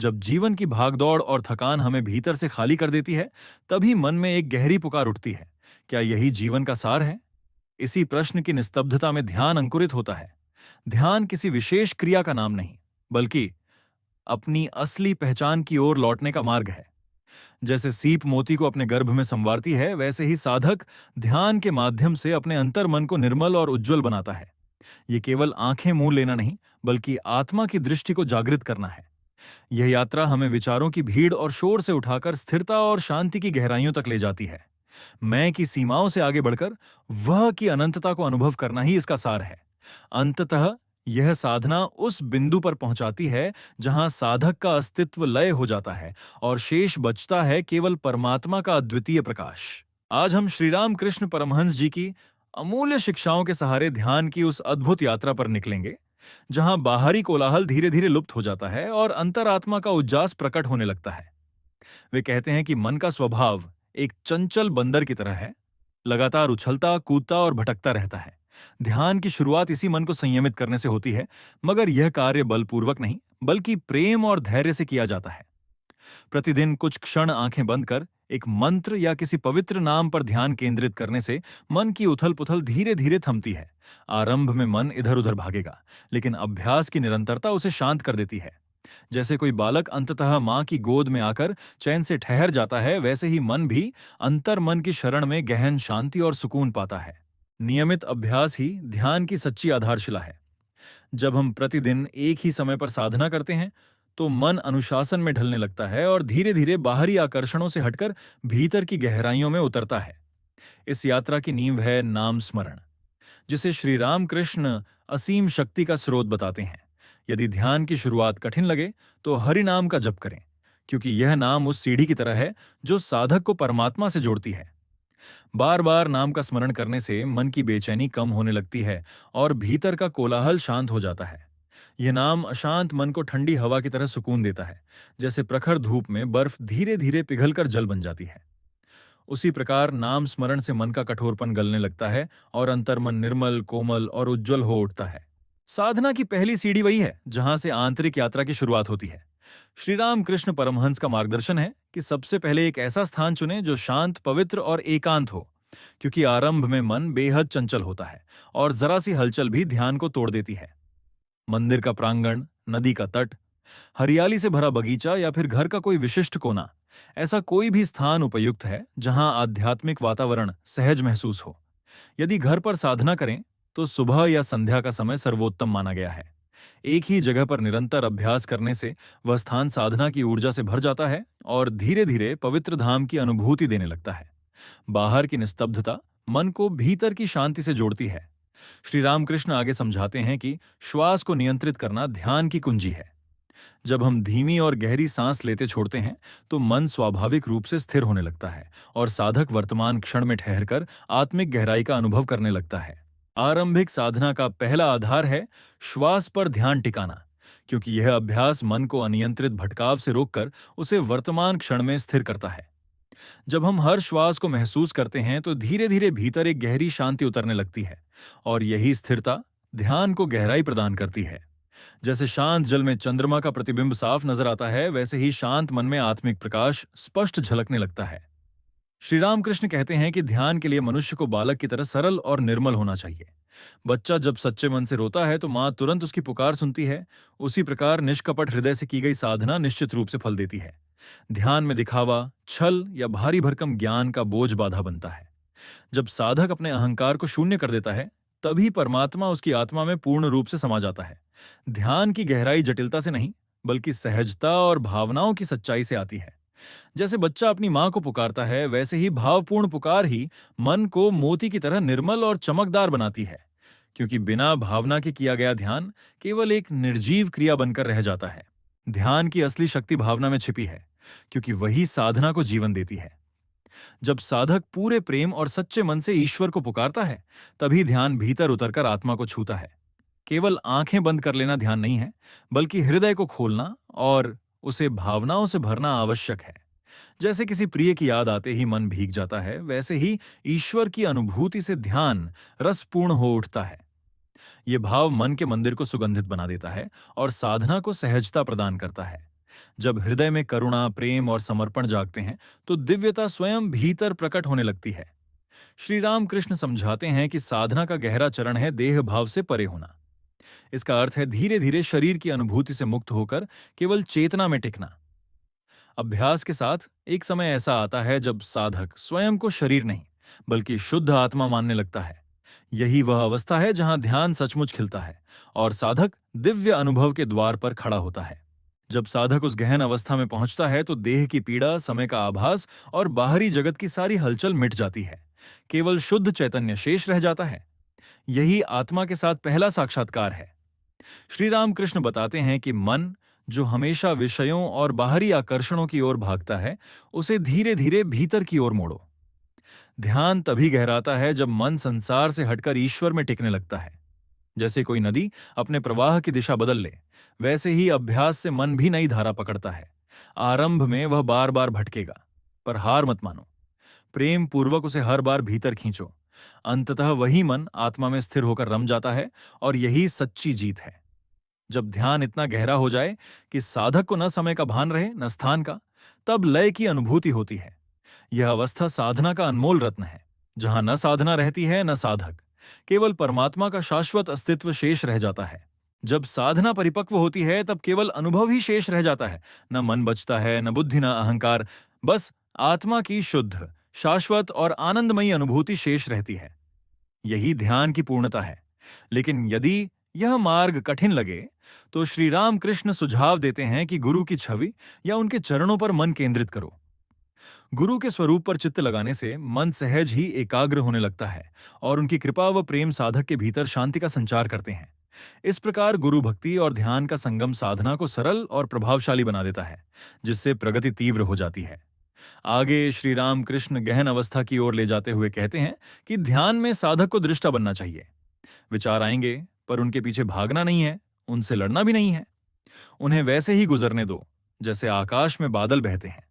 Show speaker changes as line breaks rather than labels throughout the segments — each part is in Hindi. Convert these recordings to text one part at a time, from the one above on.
जब जीवन की भागदौड़ और थकान हमें भीतर से खाली कर देती है, तभी मन में एक गहरी पुकार उठती है, क्या यही जीवन का सार है? इसी प्रश्न की निस्तब्धता में ध्यान अंकुरित होता है। ध्यान किसी विशेष क्रिया का नाम नहीं, बल्कि अपनी असली पहचान की ओर लौटने का मार्ग है। जैसे सीप मोती को अपने गर्भ में संवारती है, वैसे ही साधक ध्यान के माध्यम से अपने अंतर मन को निर्मल और उज्जवल बनाता है। ये केवल आंखें मूंद लेना नहीं, बल्कि आत्मा की दृष्टि को जागृत करना है। यह यात्रा हमें विचारों की भीड़ और शोर से उठाकर स्थिरता और शांति की गहराइयों तक ले जाती है। मैं की सीमाओं से आगे बढ़कर वह की अनंतता को अनुभव करना ही इसका सार है। अंततः यह साधना उस बिंदु पर पहुंचाती है जहां साधक का अस्तित्व लय हो जाता है और शेष बचता है केवल परमात्मा का अद्वितीय प्रकाश। आज हम श्री राम कृष्ण परमहंस जी की अमूल्य शिक्षाओं के सहारे ध्यान की उस अद्भुत यात्रा पर निकलेंगे, जहां बाहरी कोलाहल धीरे धीरे लुप्त हो जाता है और अंतरात्मा का उज्जास प्रकट होने लगता है। वे कहते हैं कि मन का स्वभाव एक चंचल बंदर की तरह है, लगातार उछलता कूदता और भटकता रहता है। ध्यान की शुरुआत इसी मन को संयमित करने से होती है, मगर यह कार्य बलपूर्वक नहीं, बल्कि प्रेम और धैर्य से किया जाता है। प्रतिदिन कुछ क्षण आंखें बंद कर एक मंत्र या किसी पवित्र नाम पर ध्यान केंद्रित करने से मन की उथल पुथल धीरे धीरे थमती है। आरंभ में मन इधर उधर भागेगा, लेकिन अभ्यास की निरंतरता उसे शांत कर देती है। जैसे कोई बालक अंततः मां की गोद में आकर चैन से ठहर जाता है, वैसे ही मन भी अंतर मन की शरण में गहन शांति और सुकून पाता है। नियमित अभ्यास ही ध्यान की सच्ची आधारशिला है। जब हम प्रतिदिन एक ही समय पर साधना करते हैं, तो मन अनुशासन में ढलने लगता है और धीरे धीरे बाहरी आकर्षणों से हटकर भीतर की गहराइयों में उतरता है। इस यात्रा की नींव है नाम स्मरण, जिसे श्री राम कृष्ण असीम शक्ति का स्रोत बताते हैं। यदि ध्यान की शुरुआत कठिन लगे, तो हरि नाम का जप करें, क्योंकि यह नाम उस सीढ़ी की तरह है जो साधक को परमात्मा से जोड़ती है। बार बार नाम का स्मरण करने से मन की बेचैनी कम होने लगती है और भीतर का कोलाहल शांत हो जाता है। यह नाम अशांत मन को ठंडी हवा की तरह सुकून देता है, जैसे प्रखर धूप में बर्फ धीरे धीरे पिघलकर जल बन जाती है। उसी प्रकार नाम स्मरण से मन का कठोरपन गलने लगता है और अंतर्मन निर्मल, कोमल और उज्जवल हो उठता है। साधना की पहली सीढ़ी वही है जहां से आंतरिक यात्रा की शुरुआत होती है। श्री राम कृष्ण परमहंस का मार्गदर्शन है कि सबसे पहले एक ऐसा स्थान चुनें जो शांत, पवित्र और एकांत हो, क्योंकि आरंभ में मन बेहद चंचल होता है और जरा सी हलचल भी ध्यान को तोड़ देती है। मंदिर का प्रांगण, नदी का तट, हरियाली से भरा बगीचा या फिर घर का कोई विशिष्ट कोना, ऐसा कोई भी स्थान उपयुक्त है जहां आध्यात्मिक वातावरण सहज महसूस हो। यदि घर पर साधना करें, तो सुबह या संध्या का समय सर्वोत्तम माना गया है। एक ही जगह पर निरंतर अभ्यास करने से वह स्थान साधना की ऊर्जा से भर जाता है और धीरे धीरे पवित्र धाम की अनुभूति देने लगता है। बाहर की निस्तब्धता मन को भीतर की शांति से जोड़ती है। श्री रामकृष्ण आगे समझाते हैं कि श्वास को नियंत्रित करना ध्यान की कुंजी है। जब हम धीमी और गहरी सांस लेते छोड़ते हैं, तो मन स्वाभाविक रूप से स्थिर होने लगता है और साधक वर्तमान क्षण में ठहरकर आत्मिक गहराई का अनुभव करने लगता है। आरंभिक साधना का पहला आधार है श्वास पर ध्यान टिकाना, क्योंकि यह अभ्यास मन को अनियंत्रित भटकाव से रोककर उसे वर्तमान क्षण में स्थिर करता है। जब हम हर श्वास को महसूस करते हैं, तो धीरे धीरे भीतर एक गहरी शांति उतरने लगती है और यही स्थिरता ध्यान को गहराई प्रदान करती है। जैसे शांत जल में चंद्रमा का प्रतिबिंब साफ नजर आता है, वैसे ही शांत मन में आत्मिक प्रकाश स्पष्ट झलकने लगता है। श्री रामकृष्ण कहते हैं कि ध्यान के लिए मनुष्य को बालक की तरह सरल और निर्मल होना चाहिए। बच्चा जब सच्चे मन से रोता है, तो मां तुरंत उसकी पुकार सुनती है। उसी प्रकार निष्कपट हृदय से की गई साधना निश्चित रूप से फल देती है। ध्यान में दिखावा, छल या भारी भरकम ज्ञान का बोझ बाधा बनता है। जब साधक अपने अहंकार को शून्य कर देता है, तभी परमात्मा उसकी आत्मा में पूर्ण रूप से समा जाता है। ध्यान की गहराई जटिलता से नहीं, बल्कि सहजता और भावनाओं की सच्चाई से आती है। जैसे बच्चा अपनी मां को पुकारता है, वैसे ही भावपूर्ण पुकार ही मन को मोती की तरह निर्मल और चमकदार बनाती है, क्योंकि बिना भावना के किया गया ध्यान केवल एक निर्जीव क्रिया बनकर रह जाता है। ध्यान की असली शक्ति भावना में छिपी है, क्योंकि वही साधना को जीवन देती है। जब साधक पूरे प्रेम और सच्चे मन से ईश्वर को पुकारता है, तभी ध्यान भीतर उतरकर आत्मा को छूता है। केवल आंखें बंद कर लेना ध्यान नहीं है, बल्कि हृदय को खोलना और उसे भावनाओं से भरना आवश्यक है। जैसे किसी प्रिय की याद आते ही मन भीग जाता है, वैसे ही ईश्वर की अनुभूति से ध्यान रसपूर्ण हो उठता है। ये भाव मन के मंदिर को सुगंधित बना देता है और साधना को सहजता प्रदान करता है। जब हृदय में करुणा, प्रेम और समर्पण जागते हैं तो दिव्यता स्वयं भीतर प्रकट होने लगती है। श्री राम कृष्ण समझाते हैं कि साधना का गहरा चरण है देह भाव से परे होना। इसका अर्थ है धीरे धीरे शरीर की अनुभूति से मुक्त होकर केवल चेतना में टिकना। अभ्यास के साथ एक समय ऐसा आता है जब साधक स्वयं को शरीर नहीं बल्कि शुद्ध आत्मा मानने लगता है। यही वह अवस्था है जहां ध्यान सचमुच खिलता है और साधक दिव्य अनुभव के द्वार पर खड़ा होता है। जब साधक उस गहन अवस्था में पहुंचता है तो देह की पीड़ा, समय का आभास और बाहरी जगत की सारी हलचल मिट जाती है। केवल शुद्ध चैतन्य शेष रह जाता है। यही आत्मा के साथ पहला साक्षात्कार है। श्री रामकृष्ण बताते हैं कि मन जो हमेशा विषयों और बाहरी आकर्षणों की ओर भागता है, उसे धीरे धीरे भीतर की ओर मोड़ो। ध्यान तभी गहराता है जब मन संसार से हटकर ईश्वर में टिकने लगता है। जैसे कोई नदी अपने प्रवाह की दिशा बदल ले, वैसे ही अभ्यास से मन भी नई धारा पकड़ता है। आरंभ में वह बार बार भटकेगा, पर हार मत मानो। प्रेम पूर्वक उसे हर बार भीतर खींचो। अंततः वही मन आत्मा में स्थिर होकर रम जाता है और यही सच्ची जीत है। जब ध्यान इतना गहरा हो जाए कि साधक को न समय का भान रहे न स्थान का, तब लय की अनुभूति होती है। यह अवस्था साधना का अनमोल रत्न है, जहां न साधना रहती है न साधक, केवल परमात्मा का शाश्वत अस्तित्व शेष रह जाता है। जब साधना परिपक्व होती है तब केवल अनुभव ही शेष रह जाता है। न मन बचता है, न बुद्धि, न अहंकार, बस आत्मा की शुद्ध, शाश्वत और आनंदमयी अनुभूति शेष रहती है। यही ध्यान की पूर्णता है। लेकिन यदि यह मार्ग कठिन लगे तो श्री राम कृष्ण सुझाव देते हैं कि गुरु की छवि या उनके चरणों पर मन केंद्रित करो। गुरु के स्वरूप पर चित्त लगाने से मन सहज ही एकाग्र होने लगता है और उनकी कृपा व प्रेम साधक के भीतर शांति का संचार करते हैं। इस प्रकार गुरु भक्ति और ध्यान का संगम साधना को सरल और प्रभावशाली बना देता है, जिससे प्रगति तीव्र हो जाती है। आगे श्री राम कृष्ण गहन अवस्था की ओर ले जाते हुए कहते हैं कि ध्यान में साधक को दृष्टा बनना चाहिए। विचार आएंगे, पर उनके पीछे भागना नहीं है, उनसे लड़ना भी नहीं है। उन्हें वैसे ही गुजरने दो जैसे आकाश में बादल बहते हैं।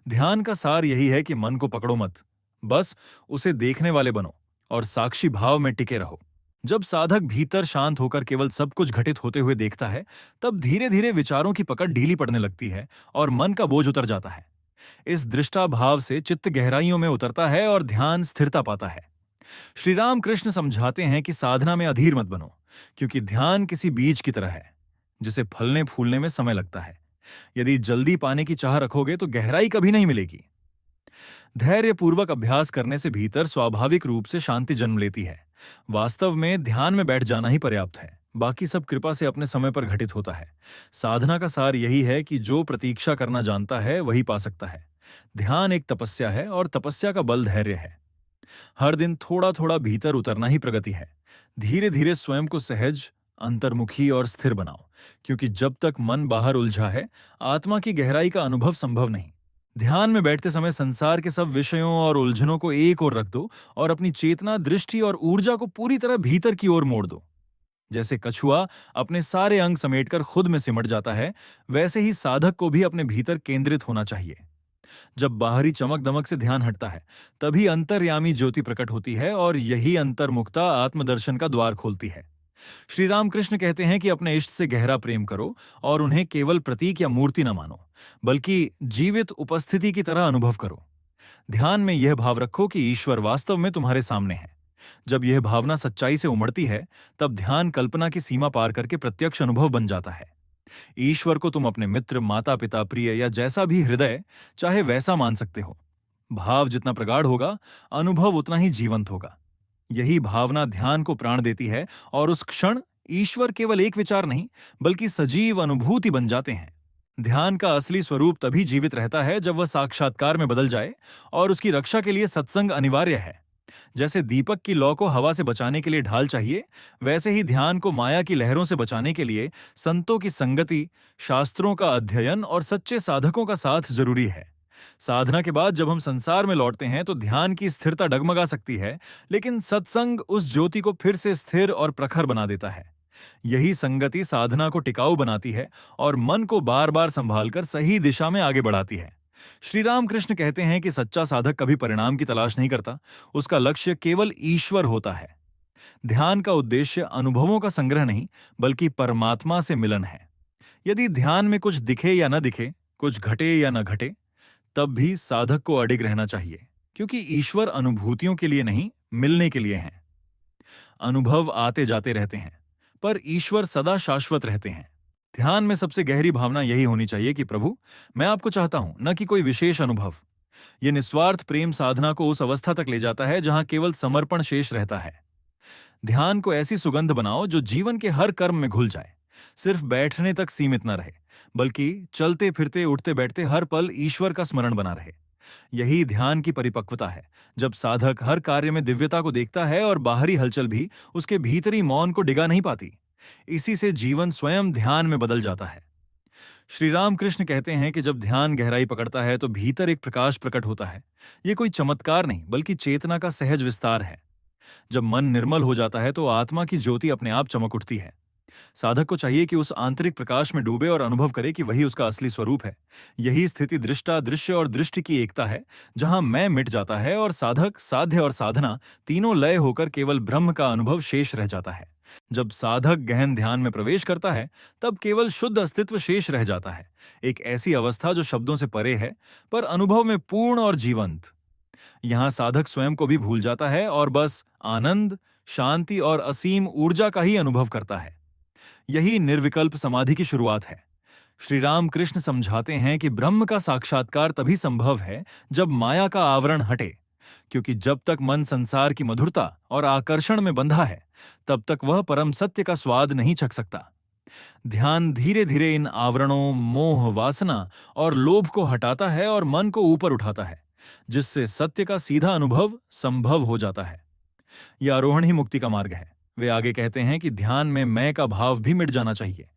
ध्यान का सार यही है कि मन को पकड़ो मत, बस उसे देखने वाले बनो और साक्षी भाव में टिके रहो। जब साधक भीतर शांत होकर केवल सब कुछ घटित होते हुए देखता है, तब धीरे धीरे विचारों की पकड़ ढीली पड़ने लगती है और मन का बोझ उतर जाता है। इस दृष्टा भाव से चित्त गहराइयों में उतरता है और ध्यान स्थिरता पाता है। श्री राम कृष्ण समझाते हैं कि साधना में अधीर मत बनो, क्योंकि ध्यान किसी बीज की तरह है जिसे फलने फूलने में समय लगता है। यदि जल्दी पाने की चाह रखोगे तो गहराई कभी नहीं मिलेगी। धैर्यपूर्वक अभ्यास करने से भीतर स्वाभाविक रूप से शांति जन्म लेती है। वास्तव में ध्यान में बैठ जाना ही पर्याप्त है, बाकी सब कृपा से अपने समय पर घटित होता है। साधना का सार यही है कि जो प्रतीक्षा करना जानता है वही पा सकता है। ध्यान एक तपस्या है और तपस्या का बल धैर्य है। हर दिन थोड़ा थोड़ा भीतर उतरना ही प्रगति है। धीरे धीरे स्वयं को सहज, अंतर्मुखी और स्थिर बनाओ, क्योंकि जब तक मन बाहर उलझा है, आत्मा की गहराई का अनुभव संभव नहीं। ध्यान में बैठते समय संसार के सब विषयों और उलझनों को एक ओर रख दो और अपनी चेतना, दृष्टि और ऊर्जा को पूरी तरह भीतर की ओर मोड़ दो। जैसे कछुआ अपने सारे अंग समेटकर खुद में सिमट जाता है, वैसे ही साधक को भी अपने भीतर केंद्रित होना चाहिए। जब बाहरी चमक दमक से ध्यान हटता है, तभी अंतर्यामी ज्योति प्रकट होती है और यही अंतर्मुखता आत्मदर्शन का द्वार खोलती है। श्री रामकृष्ण कहते हैं कि अपने इष्ट से गहरा प्रेम करो और उन्हें केवल प्रतीक या मूर्ति न मानो, बल्कि जीवित उपस्थिति की तरह अनुभव करो। ध्यान में यह भाव रखो कि ईश्वर वास्तव में तुम्हारे सामने है। जब यह भावना सच्चाई से उमड़ती है, तब ध्यान कल्पना की सीमा पार करके प्रत्यक्ष अनुभव बन जाता है। ईश्वर को तुम अपने मित्र, माता पिता, प्रिय या जैसा भी हृदय चाहे वैसा मान सकते हो। भाव जितना प्रगाढ़ होगा, अनुभव उतना ही जीवंत होगा। यही भावना ध्यान को प्राण देती है और उस क्षण ईश्वर केवल एक विचार नहीं बल्कि सजीव अनुभूति बन जाते हैं। ध्यान का असली स्वरूप तभी जीवित रहता है जब वह साक्षात्कार में बदल जाए, और उसकी रक्षा के लिए सत्संग अनिवार्य है। जैसे दीपक की लौ को हवा से बचाने के लिए ढाल चाहिए, वैसे ही ध्यान को माया की लहरों से बचाने के लिए संतों की संगति, शास्त्रों का अध्ययन और सच्चे साधकों का साथ जरूरी है। साधना के बाद जब हम संसार में लौटते हैं तो ध्यान की स्थिरता डगमगा सकती है, लेकिन सत्संग उस ज्योति को फिर से स्थिर और प्रखर बना देता है। यही संगति साधना को टिकाऊ बनाती है और मन को बार बार संभालकर सही दिशा में आगे बढ़ाती है। श्री रामकृष्ण कहते हैं कि सच्चा साधक कभी परिणाम की तलाश नहीं करता, उसका लक्ष्य केवल ईश्वर होता है। ध्यान का उद्देश्य अनुभवों का संग्रह नहीं बल्कि परमात्मा से मिलन है। यदि ध्यान में कुछ दिखे या न दिखे, कुछ घटे या न घटे, तब भी साधक को अडिग रहना चाहिए, क्योंकि ईश्वर अनुभूतियों के लिए नहीं, मिलने के लिए हैं। अनुभव आते जाते रहते हैं, पर ईश्वर सदा शाश्वत रहते हैं। ध्यान में सबसे गहरी भावना यही होनी चाहिए कि प्रभु, मैं आपको चाहता हूं, न कि कोई विशेष अनुभव। यह निस्वार्थ प्रेम साधना को उस अवस्था तक ले जाता है जहां केवल समर्पण शेष रहता है। ध्यान को ऐसी सुगंध बनाओ जो जीवन के हर कर्म में घुल जाए, सिर्फ बैठने तक सीमित न रहे, बल्कि चलते फिरते उठते बैठते हर पल ईश्वर का स्मरण बना रहे। यही ध्यान की परिपक्वता है, जब साधक हर कार्य में दिव्यता को देखता है और बाहरी हलचल भी उसके भीतरी मौन को डिगा नहीं पाती। इसी से जीवन स्वयं ध्यान में बदल जाता है। श्री राम कृष्ण कहते हैं कि जब ध्यान गहराई पकड़ता है तो भीतर एक प्रकाश प्रकट होता है। यह कोई चमत्कार नहीं, बल्कि चेतना का सहज विस्तार है। जब मन निर्मल हो जाता है तो आत्मा की ज्योति अपने आप चमक उठती है। साधक को चाहिए कि उस आंतरिक प्रकाश में डूबे और अनुभव करे कि वही उसका असली स्वरूप है। यही स्थिति दृष्टा, दृश्य और दृष्टि की एकता है, जहां मैं मिट जाता है और साधक, साध्य और साधना तीनों लय होकर केवल ब्रह्म का अनुभव शेष रह जाता है। जब साधक गहन ध्यान में प्रवेश करता है, तब केवल शुद्ध अस्तित्व शेष रह जाता है, एक ऐसी अवस्था जो शब्दों से परे है, पर अनुभव में पूर्ण और जीवंत। यहां साधक स्वयं को भी भूल जाता है और बस आनंद, शांति और असीम ऊर्जा का ही अनुभव करता है। यही निर्विकल्प समाधि की शुरुआत है। श्री राम कृष्ण समझाते हैं कि ब्रह्म का साक्षात्कार तभी संभव है जब माया का आवरण हटे, क्योंकि जब तक मन संसार की मधुरता और आकर्षण में बंधा है, तब तक वह परम सत्य का स्वाद नहीं चख सकता। ध्यान धीरे धीरे इन आवरणों, मोह, वासना और लोभ को हटाता है और मन को ऊपर उठाता है, जिससे सत्य का सीधा अनुभव संभव हो जाता है। यह आरोहण ही मुक्ति का मार्ग है। वे आगे कहते हैं कि ध्यान में मैं का भाव भी मिट जाना चाहिए।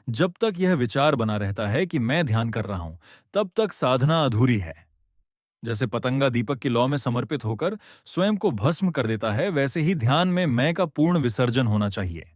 जब तक यह विचार बना रहता है कि मैं ध्यान कर रहा हूं, तब तक साधना अधूरी है। जैसे पतंगा दीपक की लौ में समर्पित होकर स्वयं को भस्म कर देता है, वैसे ही ध्यान में मैं का पूर्ण विसर्जन होना चाहिए।